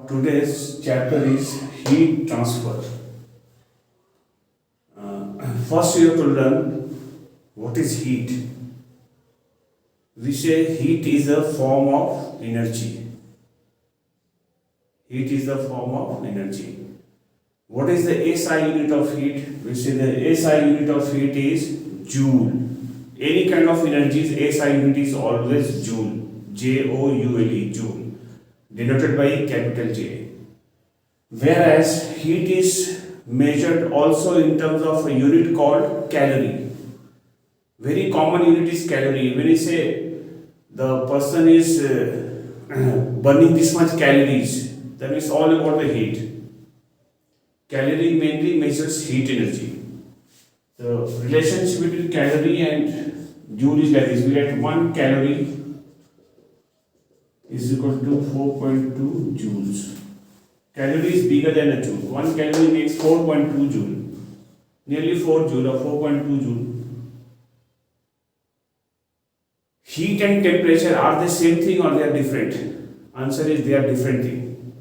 Today's chapter is heat transfer. First, you have to learn what is heat. We say heat is a form of energy. Heat is a form of energy. What is the SI unit of heat? We say the SI unit of heat is joule. Any kind of energy's SI unit is always joule. Joule, joule, denoted by capital J. Whereas heat is measured also in terms of a unit called calorie. Very common unit is calorie. When you say the person is burning this much calories, that means all about the heat. Calorie mainly measures heat energy. The relationship between calorie and joule is like this. We get 1 calorie is equal to 4.2 joules. Calorie is bigger than a joule. 1 calorie makes 4.2 joule. Nearly 4 joule or 4.2 joule. Heat and temperature are the same thing or they are different? Answer is they are different thing.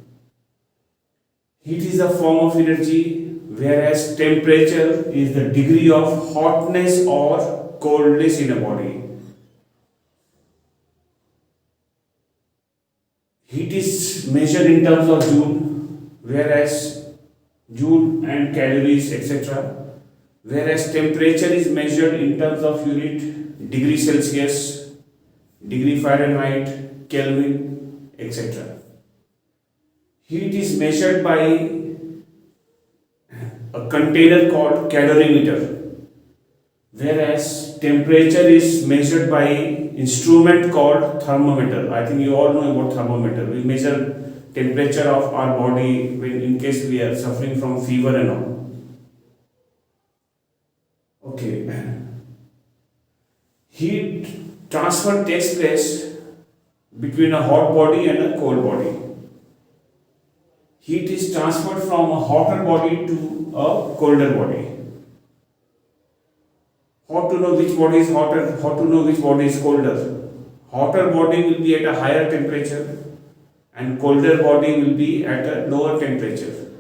Heat is a form of energy, whereas temperature is the degree of hotness or coldness in a body. Heat is measured in terms of joule, whereas joule and calories, etc. Whereas temperature is measured in terms of unit degree Celsius, degree Fahrenheit, Kelvin, etc. Heat is measured by a container called calorimeter, whereas temperature is measured by instrument called thermometer. I think you all know about thermometer. We measure temperature of our body when in case we are suffering from fever and all. Okay. Heat transfer takes place between a hot body and a cold body. Heat is transferred from a hotter body to a colder body. How to know which body is hotter? How to know which body is colder? Hotter body will be at a higher temperature and colder body will be at a lower temperature.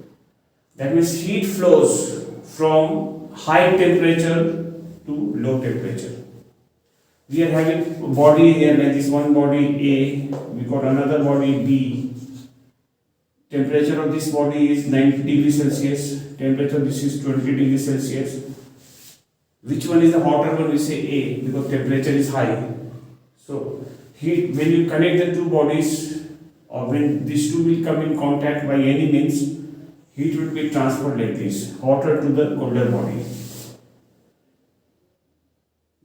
That means heat flows from high temperature to low temperature. We are having a body here like this, one body A, we got another body B. Temperature of this body is 90 degrees Celsius, temperature of this is 20 degrees Celsius. Which one is the hotter one? We say A because temperature is high. So heat, when you connect the two bodies or when these two will come in contact by any means, heat will be transferred like this, hotter to the colder body.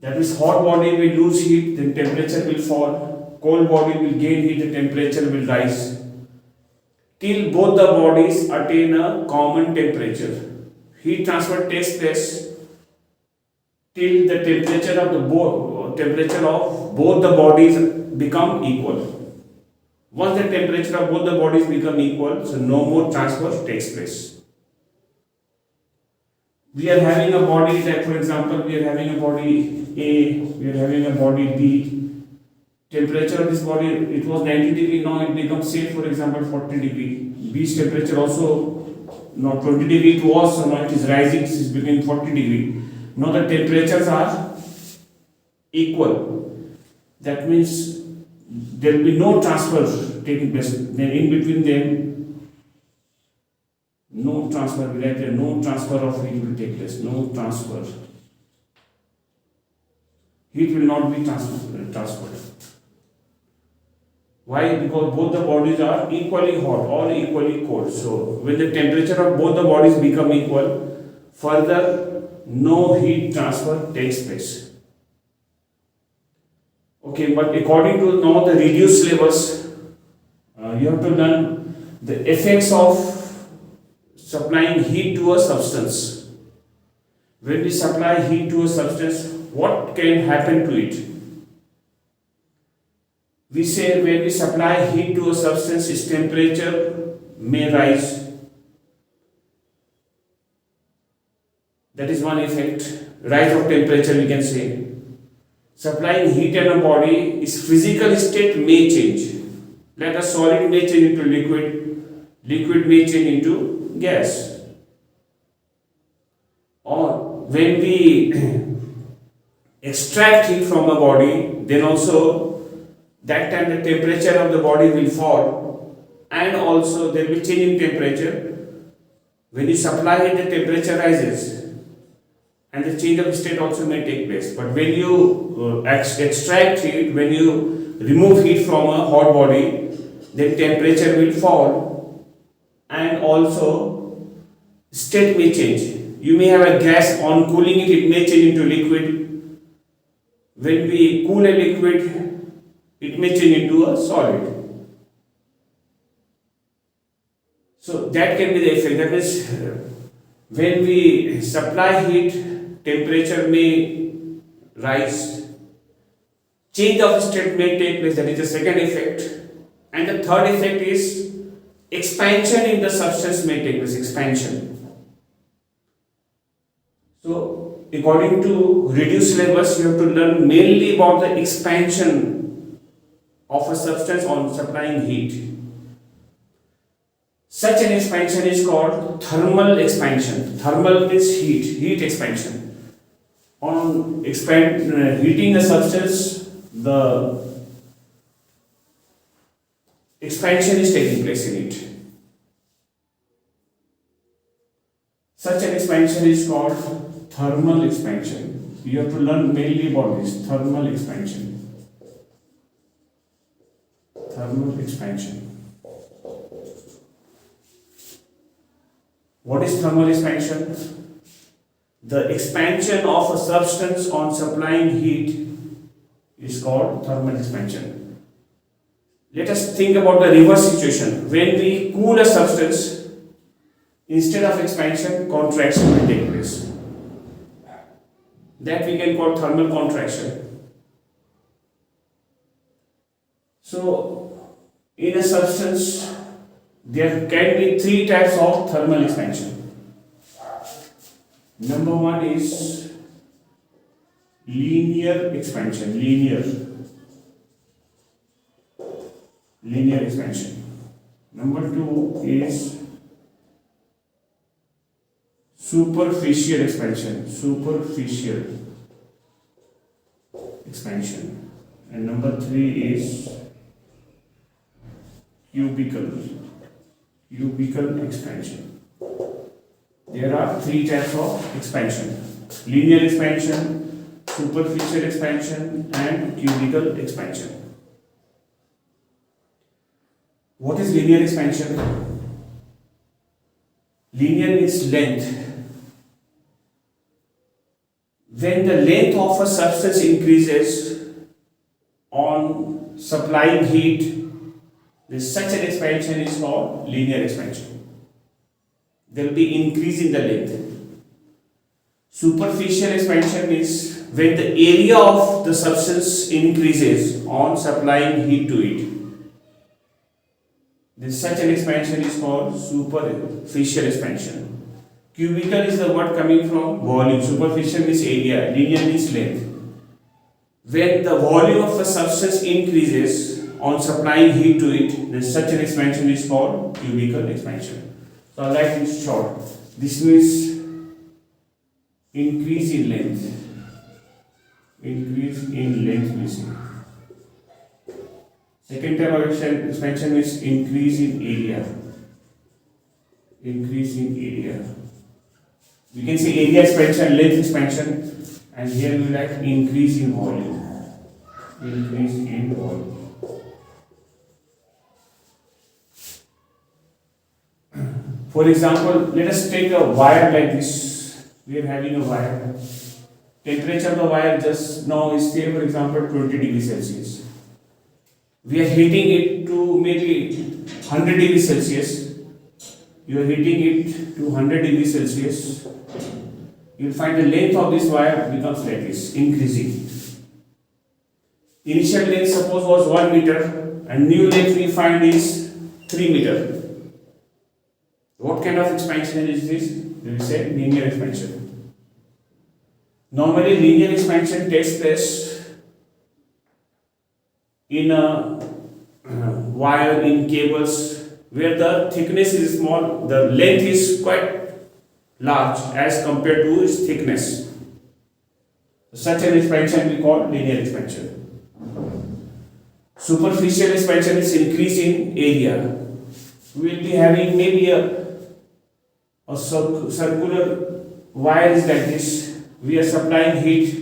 That means hot body will lose heat, then temperature will fall, cold body will gain heat, the temperature will rise, till both the bodies attain a common temperature. Heat transfer takes place till the temperature of both the bodies become equal. Once the temperature of both the bodies become equal, so no more transfer takes place. We are having a body, like for example, we are having a body A, we are having a body B. Temperature of this body, it was 90 degree, now it becomes say for example 40 degree. B's temperature also, now 20 degree it was, so now it is rising, it is becoming 40 degree. Now the temperatures are equal. That means there will be no transfer taking place. Then in between them, no transfer, we write there, no transfer of heat will take place. No transfer. Heat will not be transferred. Why? Because both the bodies are equally hot or equally cold. So when the temperature of both the bodies become equal, further no heat transfer takes place. Okay, but according to now the reduced syllabus, you have to learn the effects of supplying heat to a substance. When we supply heat to a substance, what can happen to it? We say when we supply heat to a substance, its temperature may rise. That is one effect. Rise of temperature, we can say. Supplying heat in a body, its physical state may change. Like a solid may change into liquid, liquid may change into gas. Or when we extract heat from a body, then also that time the temperature of the body will fall, and also there will be change in temperature. When you supply it, the temperature rises and the change of state also may take place. But when you extract heat, when you remove heat from a hot body, then temperature will fall and also state may change. You may have a gas, on cooling it, it may change into liquid. When we cool a liquid, it may change into a solid. So that can be the effect. That means when we supply heat, temperature may rise, change of state may take place. That is the second effect. And the third effect is expansion in the substance may take place. Expansion. So according to reduced syllabus, you have to learn mainly about the expansion of a substance on supplying heat. Such an expansion is called thermal expansion. Thermal means heat expansion. On heating a substance, the expansion is taking place in it. Such an expansion is called thermal expansion. You have to learn mainly about this thermal expansion. Thermal expansion. What is thermal expansion? The expansion of a substance on supplying heat is called thermal expansion. Let us think about the reverse situation. When we cool a substance, instead of expansion, contraction will take place. That we can call thermal contraction. So, in a substance, there can be three types of thermal expansion. Number one is linear expansion. Linear expansion. Number two is superficial expansion. And number three is cubical expansion. There are three types of expansion: linear expansion, superficial expansion, and cubical expansion. What is linear expansion? Linear means length. When the length of a substance increases on supplying heat, such an expansion is called linear expansion. There will be increase in the length. Superficial expansion is when the area of the substance increases on supplying heat to it. Such an expansion is called superficial expansion. Cubical is the word coming from volume. Superficial means area, linear means length. When the volume of the substance increases on supplying heat to it, then such an expansion is called cubical expansion. So I write in short. This means increase in length. Increase in length we see. Second type of expansion is increase in area. Increase in area. We can say area expansion, length expansion, and here we write increase in volume. Increase in volume. For example, let us take a wire like this. We are having a wire. Temperature of the wire just now is say, for example, 20 degrees Celsius. We are heating it to maybe 100 degrees Celsius. You are heating it to 100 degrees Celsius. You will find the length of this wire becomes like this, increasing. Initial length suppose was 1 meter and new length we find is 3 meter. What kind of expansion is this? We will say linear expansion. Normally linear expansion takes place in a wire, in cables, where the thickness is small, the length is quite large as compared to its thickness. Such an expansion we call linear expansion. Superficial expansion is increase in area. We will be having maybe a circular wire is like this. We are supplying heat.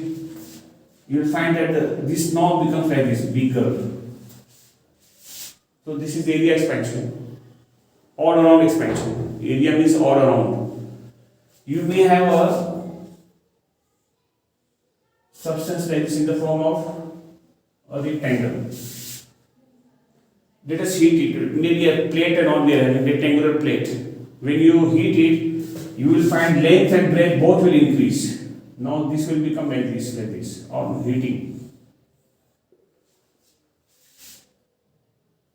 You will find that this knob becomes like this, bigger. So this is area expansion. All around expansion. Area means all around. You may have a substance like this in the form of a rectangle. Let us heat it. Maybe a plate and all we are having, rectangular plate. When you heat it, you will find length and breadth both will increase. Now this will become like this, on heating.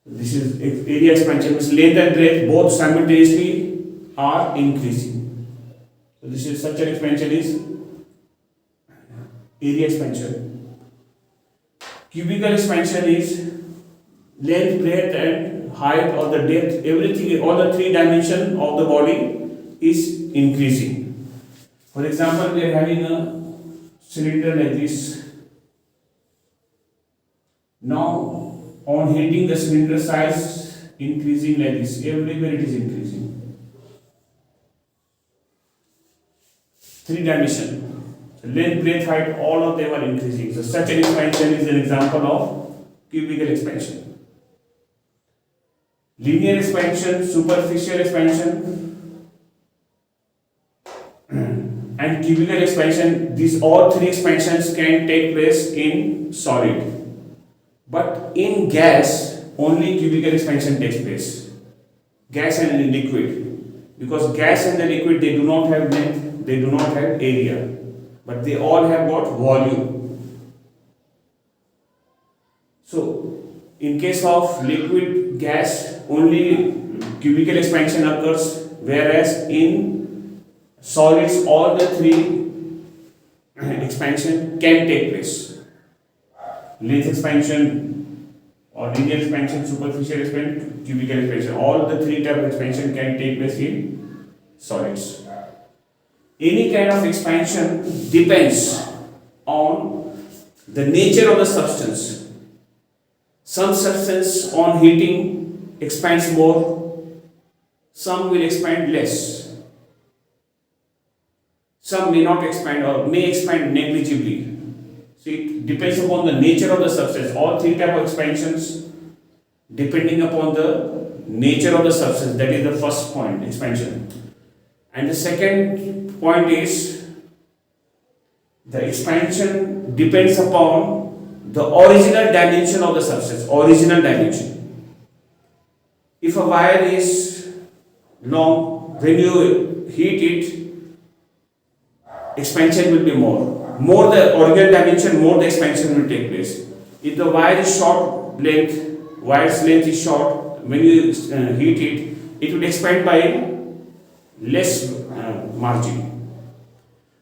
This is area expansion, means length and breadth both simultaneously are increasing. So this is such an expansion is area expansion. Cubical expansion is length, breadth and height or the depth, everything, all the three dimensions of the body is increasing. For example, we are having a cylinder like this. Now, on heating, the cylinder size increasing like this. Everywhere it is increasing. Three dimension. Length, breadth, height, all of them are increasing. So, such an expansion is an example of cubical expansion. Linear expansion, superficial expansion, and cubical expansion, these all three expansions can take place in solid. But in gas, only cubical expansion takes place. Gas and in liquid. Because gas and the liquid, they do not have length, they do not have area. But they all have what? Volume. So, in case of liquid gas, only cubical expansion occurs, whereas in solids, all the three expansion can take place. Length expansion or linear expansion, superficial expansion, cubical expansion, all the three types of expansion can take place in solids. Any kind of expansion depends on the nature of the substance. Some substance on heating expands more, some will expand less. Some may not expand or may expand negligibly. So it depends upon the nature of the substance. All three types of expansions depending upon the nature of the substance. That is the first point, expansion. And the second point is the expansion depends upon the original dimension of the substance. Original dimension. If a wire is long, when you heat it, expansion will be more. More the original dimension, more the expansion will take place. If the wire is short length, wire's length is short, when you heat it, it will expand by less margin.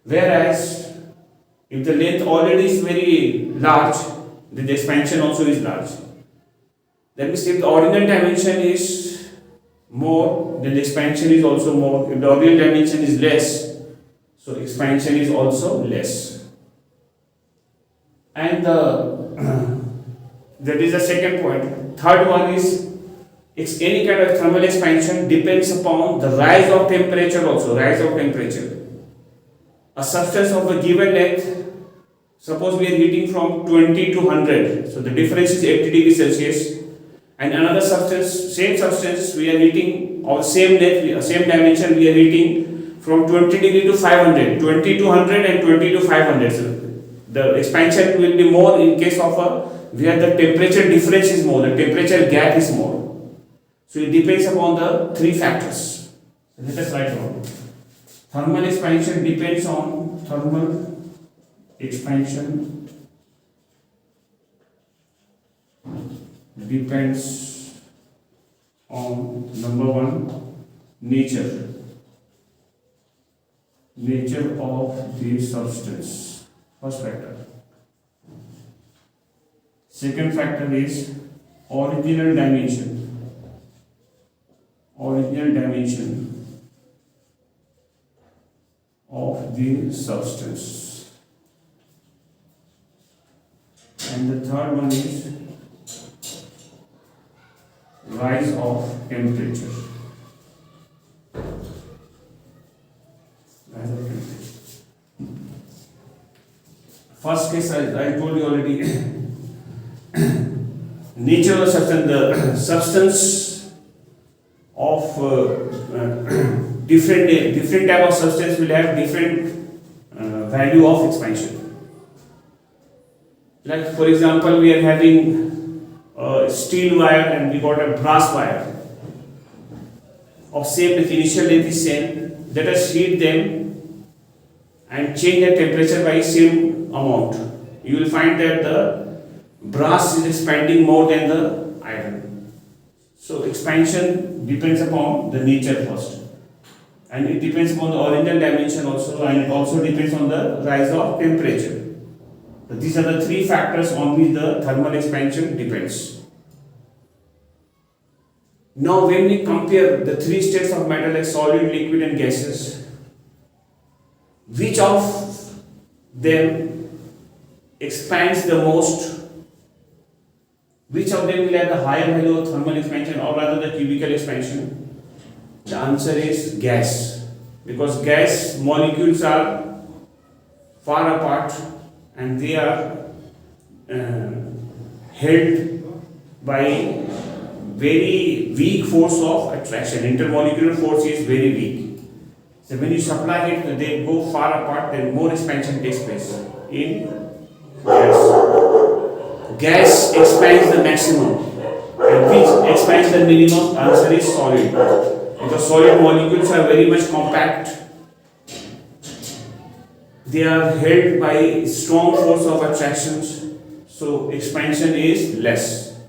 Whereas, if the length already is very large, then the expansion also is large. That means if the original dimension is more, then the expansion is also more. If the original dimension is less, so expansion is also less. And that is the second point. Third one is any kind of thermal expansion depends upon the rise of temperature also. Rise of temperature. A substance of a given length, suppose we are heating from 20 to 100. So the difference is 80 degrees Celsius. And another substance, same substance, we are heating of same length, same dimension, we are heating from 20 degree to 500. 20 to 100 and 20 to 500. So the expansion will be more in case of where the temperature difference is more, the temperature gap is more. So it depends upon the three factors. So let us write down. Thermal expansion depends on thermal expansion depends on number one, nature of the substance. First factor. Second factor is original dimension. original dimension of the substance. And the third one is rise of temperature. Rise of temperature. First case I told you already. Nature of substance, the substance of different type of substance will have different value of expansion. Like for example, we are having a steel wire and we got a brass wire of same initial length is same. Let us heat them and change the temperature by same amount. You will find that the brass is expanding more than the iron. So expansion depends upon the nature first, and it depends upon the original dimension also, and it also depends on the rise of temperature. So these are the three factors on which the thermal expansion depends. Now when we compare the three states of matter like solid, liquid and gases, which of them expands the most? Which of them will have the higher value of thermal expansion or rather the cubical expansion? The answer is gas, because gas molecules are far apart and they are held by very weak force of attraction. Intermolecular force is very weak. So when you supply it, they go far apart, then more expansion takes place in gas. Gas expands the maximum, and which expands the minimum? Answer is solid, because solid molecules are very much compact. They are held by strong force of attractions, so expansion is less.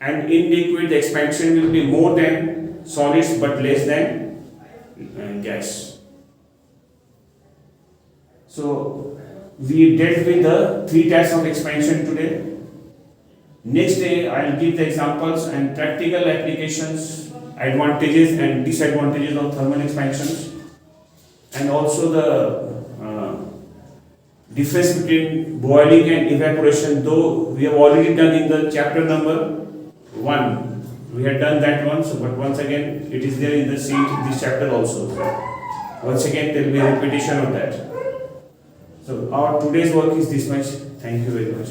And in liquid, the expansion will be more than solids but less than gas. So we dealt with the three types of expansion today. Next day I will give the examples and practical applications, advantages and disadvantages of thermal expansions, and also the difference between boiling and evaporation, though we have already done in the chapter number 1. We had done that one, so but once again it is there in the this chapter also. Once again there will be a repetition of that. So our today's work is this much. Thank you very much.